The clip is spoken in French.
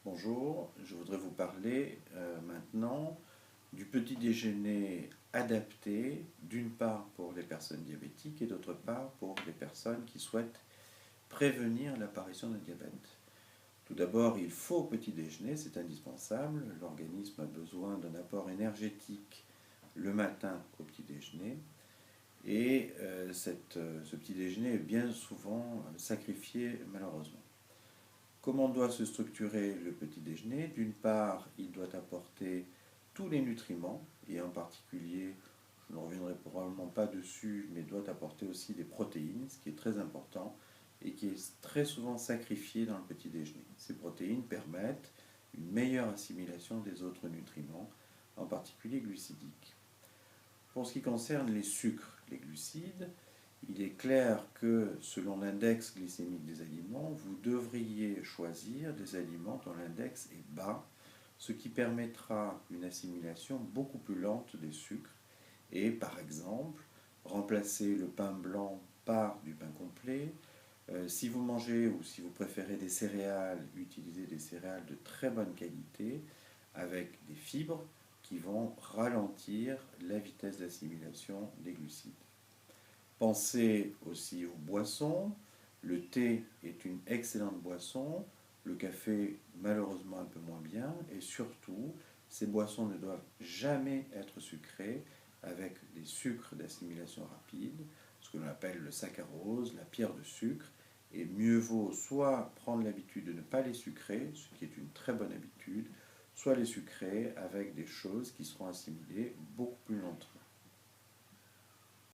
Bonjour, je voudrais vous parler maintenant du petit déjeuner adapté, d'une part pour les personnes diabétiques et d'autre part pour les personnes qui souhaitent prévenir l'apparition d'un diabète. Tout d'abord, il faut au petit déjeuner, c'est indispensable. L'organisme a besoin d'un apport énergétique le matin au petit déjeuner. Et ce petit déjeuner est bien souvent sacrifié malheureusement. Comment doit se structurer le petit déjeuner? D'une part, il doit apporter tous les nutriments, et en particulier, je ne reviendrai probablement pas dessus, mais doit apporter aussi des protéines, ce qui est très important, et qui est très souvent sacrifié dans le petit déjeuner. Ces protéines permettent une meilleure assimilation des autres nutriments, en particulier glucidiques. Pour ce qui concerne les sucres, les glucides, il est clair que selon l'index glycémique des aliments, vous devriez choisir des aliments dont l'index est bas, ce qui permettra une assimilation beaucoup plus lente des sucres et par exemple remplacer le pain blanc par du pain complet. Si vous mangez ou si vous préférez des céréales, utilisez des céréales de très bonne qualité avec des fibres qui vont ralentir la vitesse d'assimilation des glucides. Pensez aussi aux boissons. Le thé est une excellente boisson, le café malheureusement un peu moins bien, et surtout, ces boissons ne doivent jamais être sucrées avec des sucres d'assimilation rapide, ce que l'on appelle le saccharose, la pierre de sucre, et mieux vaut soit prendre l'habitude de ne pas les sucrer, ce qui est une très bonne habitude, soit les sucrer avec des choses qui seront assimilées beaucoup plus